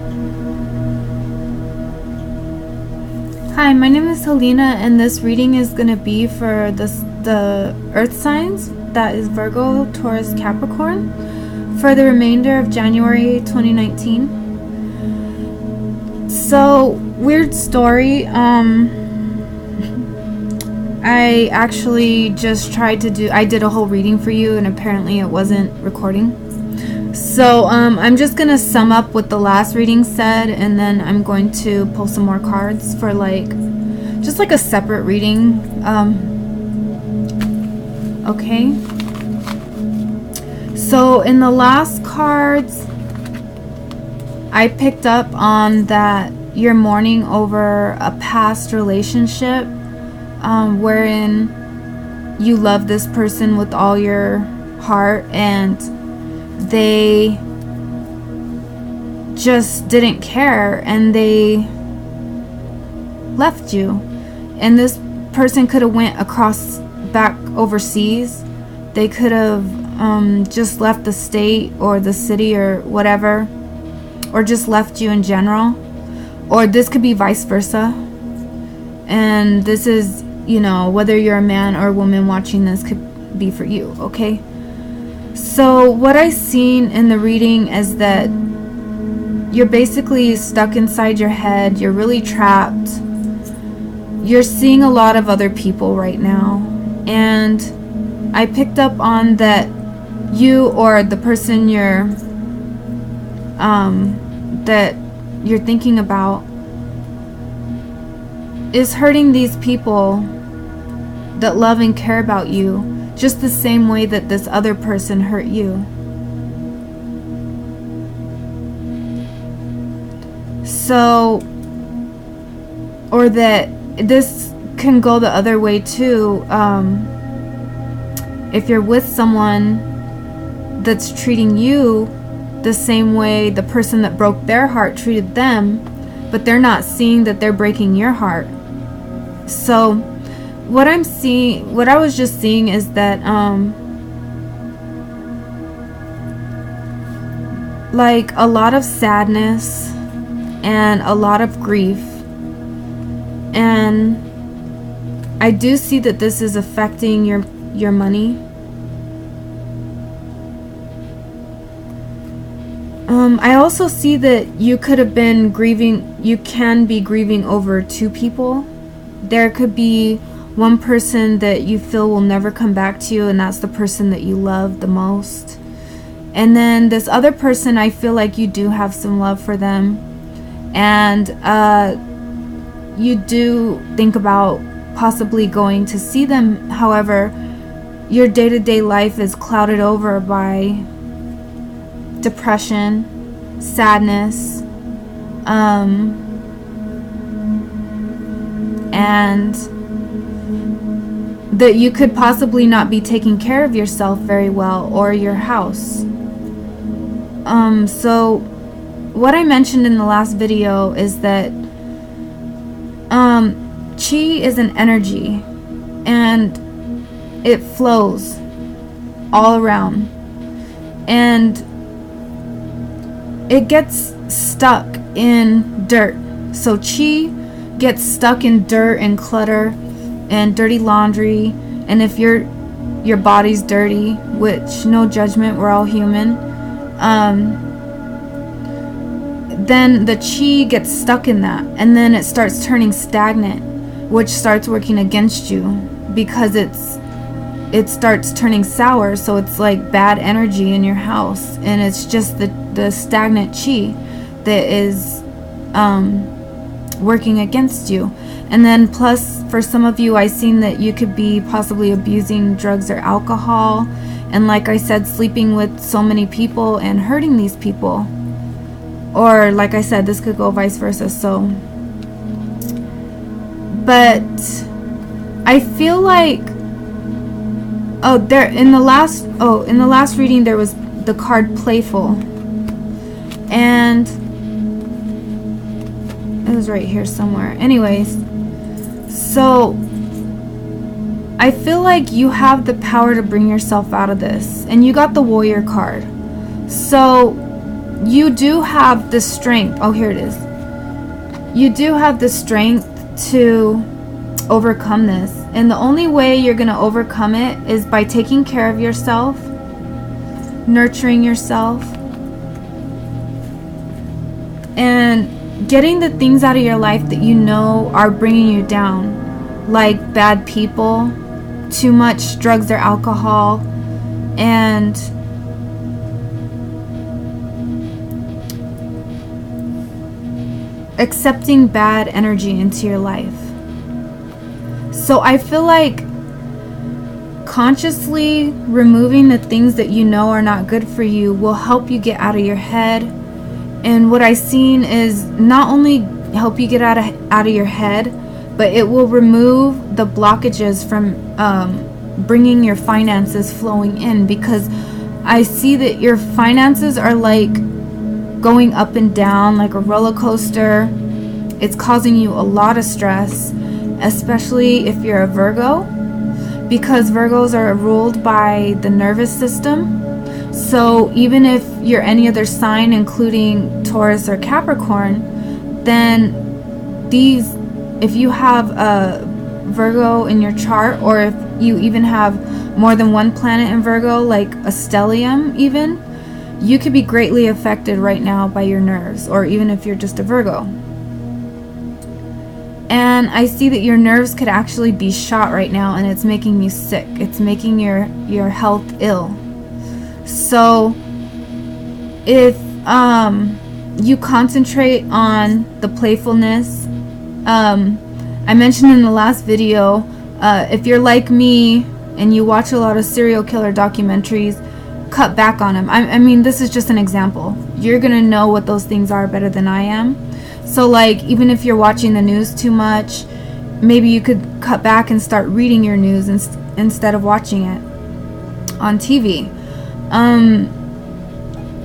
Hi, my name is Helena, and this reading is going to be for the Earth signs, that is Virgo, Taurus, Capricorn, for the remainder of January 2019. So, weird story. I actually just tried to I did a whole reading for you, and apparently it wasn't recording. So I'm just gonna sum up what the last reading said, and then I'm going to pull some more cards for just like a separate reading. Okay. So in the last cards, I picked up on that you're mourning over a past relationship, wherein you love this person with all your heart, and they just didn't care and they left you. And this person could have went back overseas. They could have just left the state or the city or whatever, or just left you in general. Or this could be vice versa. And this is, whether you're a man or a woman watching this, could be for you, okay? So what I seen in the reading is that you're basically stuck inside your head. You're really trapped. You're seeing a lot of other people right now. And I picked up on that you or the person that you're thinking about is hurting these people that love and care about you, just the same way that this other person hurt you. So, or that this can go the other way too. If you're with someone that's treating you the same way the person that broke their heart treated them, but they're not seeing that they're breaking your heart. So what I was just seeing is that like a lot of sadness and a lot of grief, and I do see that this is affecting your money. I also see that you could have been grieving. You can be grieving over two people. There could be one person that you feel will never come back to you, and that's the person that you love the most. And then this other person, I feel like you do have some love for them, and you do think about possibly going to see them. However, your day-to-day life is clouded over by depression, sadness, and that you could possibly not be taking care of yourself very well, or your house. So what I mentioned in the last video is that chi is an energy, and it flows all around, and it gets stuck in dirt. So chi gets stuck in dirt and clutter and dirty laundry. And if your body's dirty, which no judgment, we're all human, then the chi gets stuck in that, and then it starts turning stagnant, which starts working against you because it starts turning sour. So it's like bad energy in your house, and it's just the stagnant chi that is working against you. And then plus, for some of you, I seen that you could be possibly abusing drugs or alcohol, and like I said, sleeping with so many people and hurting these people. Or like I said, this could go vice versa. So, but I feel like in the last reading there was the card playful, and it was right here somewhere. Anyways, so I feel like you have the power to bring yourself out of this, and you got the Warrior card. So you do have the strength. Oh, here it is. You do have the strength to overcome this. And the only way you're going to overcome it is by taking care of yourself, nurturing yourself, and getting the things out of your life that you know are bringing you down, like bad people, too much drugs or alcohol, and accepting bad energy into your life. So I feel like consciously removing the things that you know are not good for you will help you get out of your head. And what I've seen is not only help you get out of your head, but it will remove the blockages from bringing your finances flowing in, because I see that your finances are like going up and down like a roller coaster. It's causing you a lot of stress, especially if you're a Virgo, because Virgos are ruled by the nervous system. So even if you're any other sign, including Taurus or Capricorn, then if you have a Virgo in your chart, or if you even have more than one planet in Virgo, like a stellium even, you could be greatly affected right now by your nerves, or even if you're just a Virgo. And I see that your nerves could actually be shot right now, and it's making you sick. It's making your health ill. So if you concentrate on the playfulness, I mentioned in the last video, if you're like me and you watch a lot of serial killer documentaries, cut back on them. I mean, this is just an example. You're gonna know what those things are better than I am. So like, even if you're watching the news too much, maybe you could cut back and start reading your news instead of watching it on TV.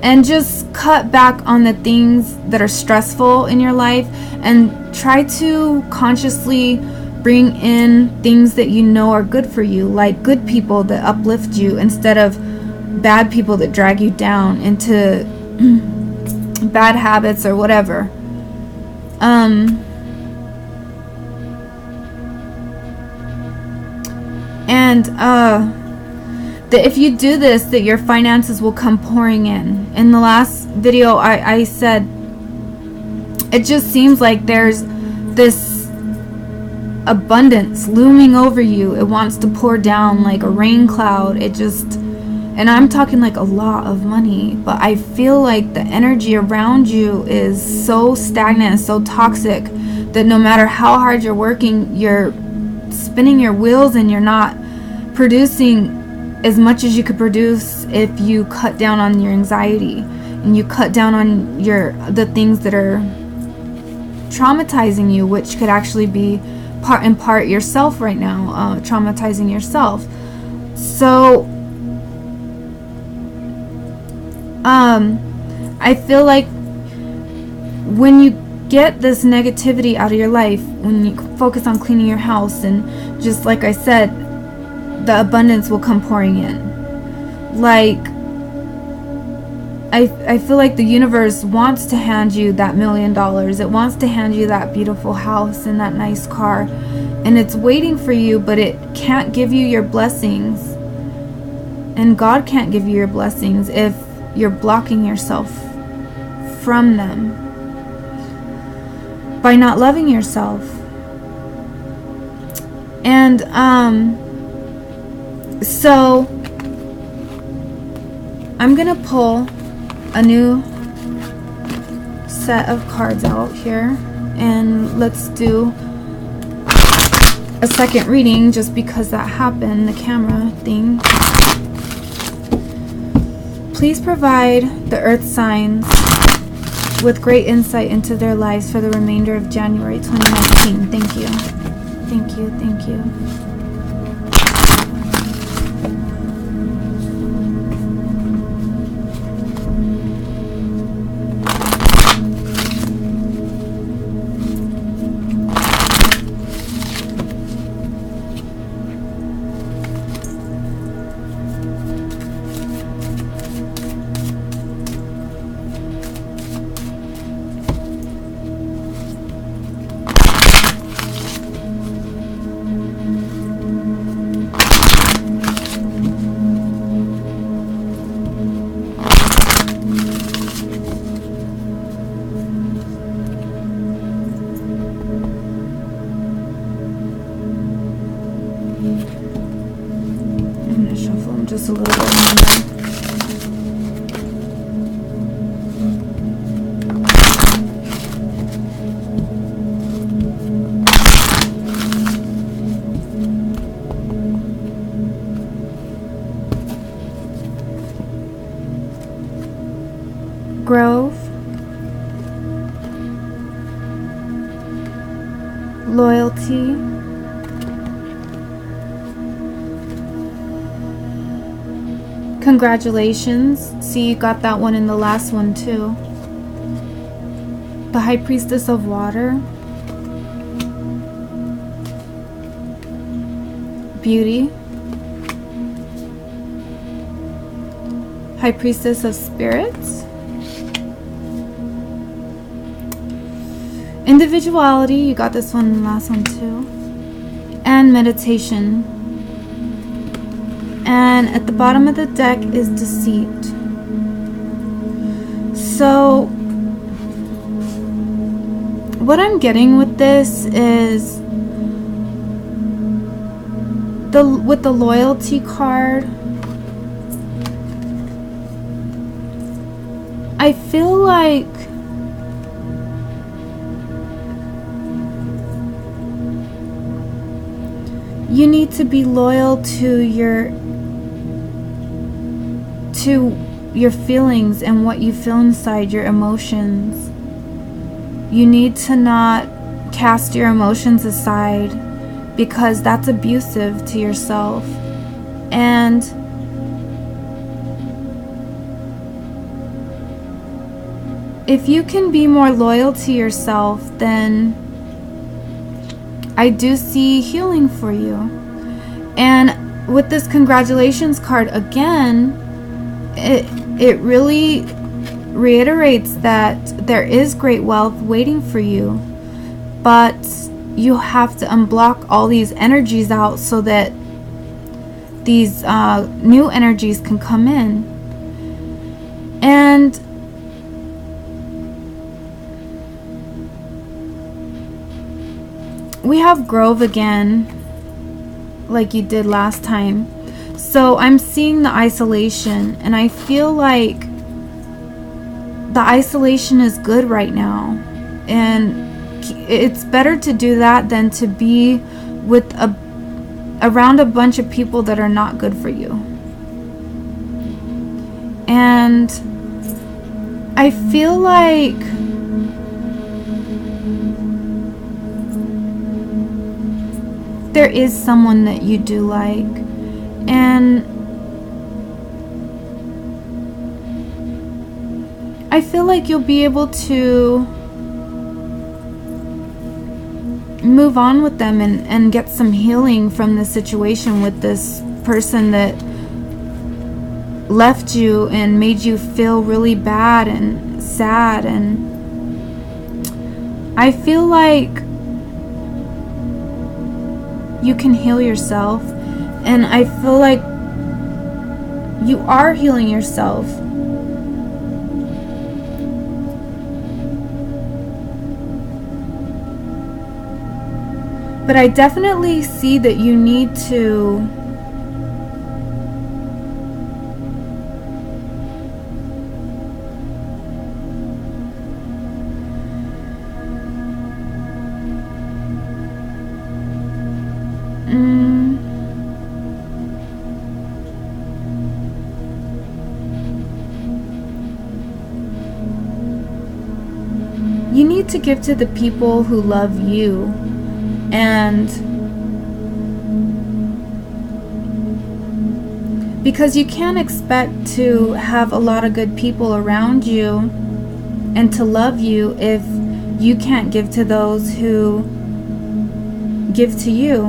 And just cut back on the things that are stressful in your life, and try to consciously bring in things that you know are good for you, like good people that uplift you instead of bad people that drag you down into bad habits or whatever. That if you do this, that your finances will come pouring in. In the last video, I said it just seems like there's this abundance looming over you. It wants to pour down like a rain cloud. And I'm talking like a lot of money, but I feel like the energy around you is so stagnant and so toxic that no matter how hard you're working, you're spinning your wheels and you're not producing as much as you could produce if you cut down on your anxiety and you cut down on the things that are traumatizing you, which could actually be part yourself right now, traumatizing yourself. So I feel like when you get this negativity out of your life, when you focus on cleaning your house, and just like I said, the abundance will come pouring in. Like, I feel like the universe wants to hand you that $1 million. It wants to hand you that beautiful house and that nice car, and it's waiting for you, but it can't give you your blessings, and God can't give you your blessings if you're blocking yourself from them by not loving yourself. And so I'm gonna pull a new set of cards out here, and let's do a second reading just because that happened, the camera thing. Please provide the earth signs with great insight into their lives for the remainder of January 2019. Thank you. Thank you. Thank you. just a little bit longer. Growth, loyalty, congratulations. See, you got that one in the last one too. The High Priestess of Water, beauty, High Priestess of Spirits, individuality, you got this one in the last one too, and meditation. And at the bottom of the deck is deceit. So what I'm getting with this is with the loyalty card, I feel like you need to be loyal to your feelings and what you feel inside, your emotions. You need to not cast your emotions aside, because that's abusive to yourself. And if you can be more loyal to yourself, then I do see healing for you. And with this congratulations card again, it really reiterates that there is great wealth waiting for you, but you have to unblock all these energies out so that these new energies can come in. And we have Grove again, like you did last time. So I'm seeing the isolation, and I feel like the isolation is good right now, and it's better to do that than to be with around a bunch of people that are not good for you. And I feel like there is someone that you do like, and I feel like you'll be able to move on with them and get some healing from the situation with this person that left you and made you feel really bad and sad. And I feel like you can heal yourself, and I feel like you are healing yourself. But I definitely see that you need to you need to give to the people who love you. And because you can't expect to have a lot of good people around you and to love you if you can't give to those who give to you.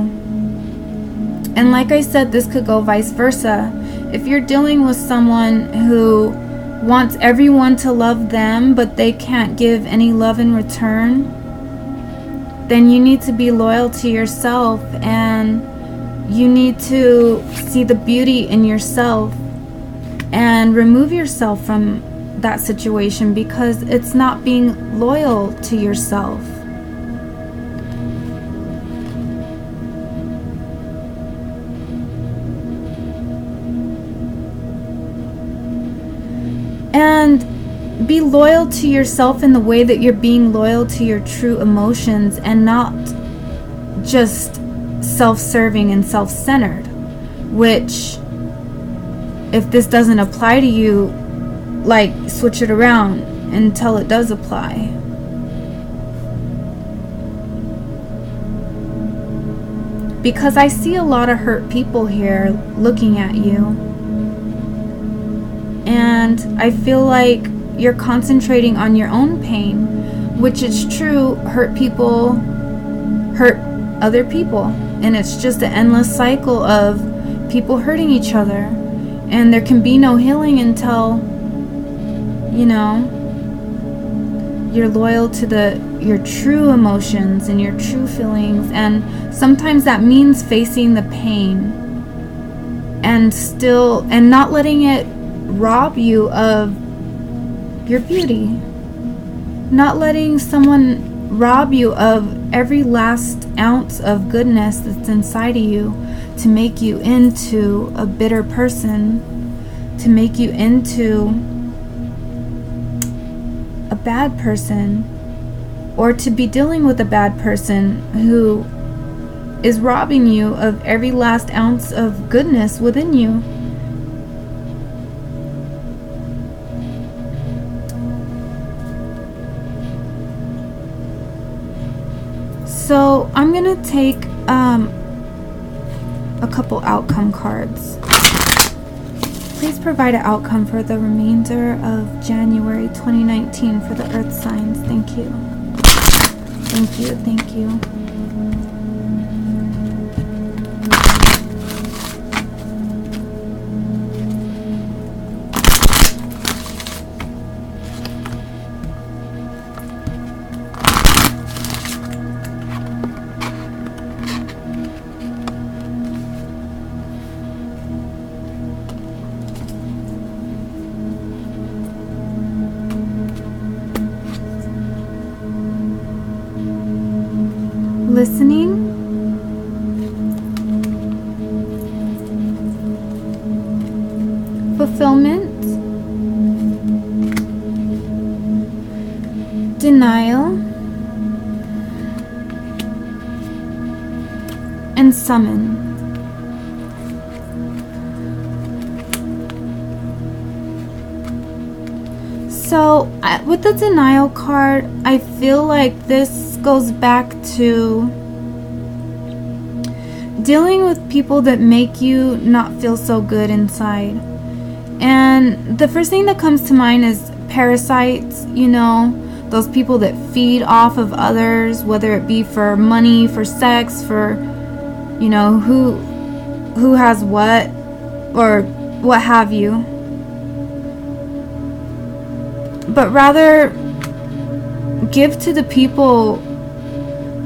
And like I said, this could go vice versa. If you're dealing with someone who wants everyone to love them, but they can't give any love in return, then you need to be loyal to yourself, and you need to see the beauty in yourself and remove yourself from that situation, because it's not being loyal to yourself. And be loyal to yourself in the way that you're being loyal to your true emotions, and not just self-serving and self-centered. Which, if this doesn't apply to you, like, switch it around until it does apply. Because I see a lot of hurt people here looking at you. And I feel like you're concentrating on your own pain, which is true. Hurt people hurt other people. And it's just an endless cycle of people hurting each other. And there can be no healing until, you know, you're loyal to your true emotions and your true feelings. And sometimes that means facing the pain and not letting it rob you of your beauty. Not letting someone rob you of every last ounce of goodness that's inside of you to make you into a bitter person, to make you into a bad person, or to be dealing with a bad person who is robbing you of every last ounce of goodness within you. So I'm gonna take a couple outcome cards. Please provide an outcome for the remainder of January 2019 for the earth signs. Thank you. Thank you, thank you. Listening, fulfillment, denial, and summon. So with the denial card, I feel like this goes back to dealing with people that make you not feel so good inside. And the first thing that comes to mind is parasites, you know, those people that feed off of others, whether it be for money, for sex, for, you know, who has what, or what have you. But rather give to the people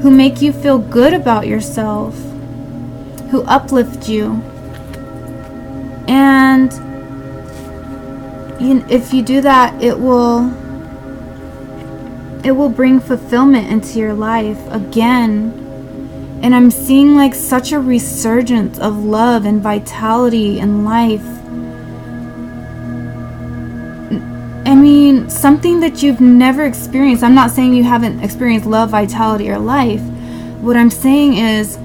who make you feel good about yourself, who uplift you. And if you do that, it will bring fulfillment into your life again. And I'm seeing like such a resurgence of love and vitality in life. I mean, something that you've never experienced. I'm not saying you haven't experienced love, vitality, or life. What I'm saying is,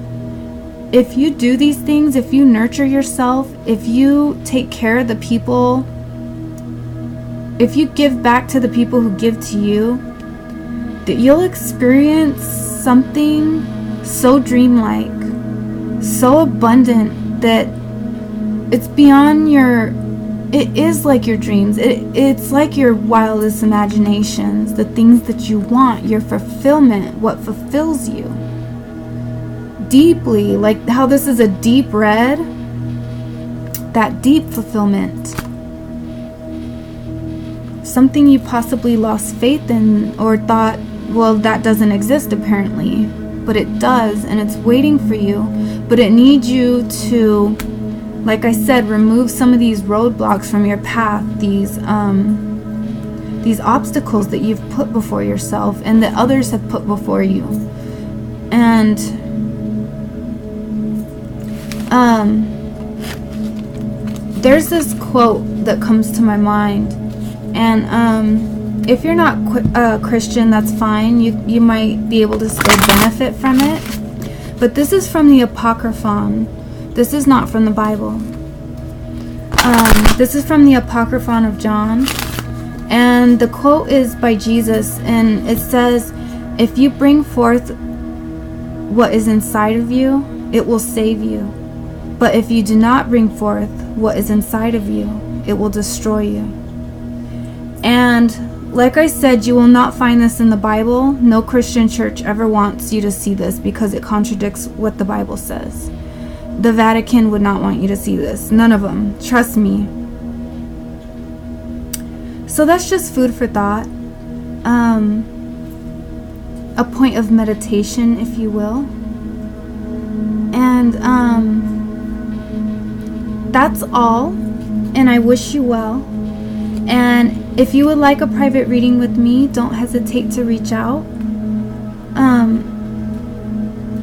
if you do these things, if you nurture yourself, if you take care of the people, if you give back to the people who give to you, that you'll experience something so dreamlike, so abundant that it's beyond your... It is like your dreams. It's like your wildest imaginations, the things that you want, your fulfillment, what fulfills you deeply, like how this is a deep red, that deep fulfillment. Something you possibly lost faith in or thought, well, that doesn't exist apparently, but it does, and it's waiting for you. But it needs you to, like I said, remove some of these roadblocks from your path, these obstacles that you've put before yourself and that others have put before you. And there's this quote that comes to my mind, And if you're not Christian, that's fine. You might be able to still benefit from it. But this is from the Apocryphon. This is not from the Bible. This is from the Apocryphon of John. And the quote is by Jesus. And it says, if you bring forth what is inside of you, it will save you. But if you do not bring forth what is inside of you, it will destroy you. And like I said, you will not find this in the Bible. No Christian church ever wants you to see this because it contradicts what the Bible says. The Vatican would not want you to see this. None of them. Trust me. So that's just food for thought. A point of meditation, if you will. And that's all. And I wish you well. And if you would like a private reading with me, don't hesitate to reach out.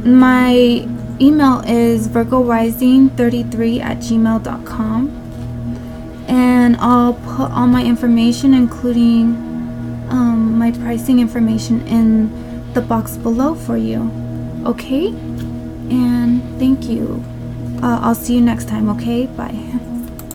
My email is virgorising33@gmail.com. And I'll put all my information, including my pricing information, in the box below for you. Okay? And thank you. I'll see you next time, okay? Bye.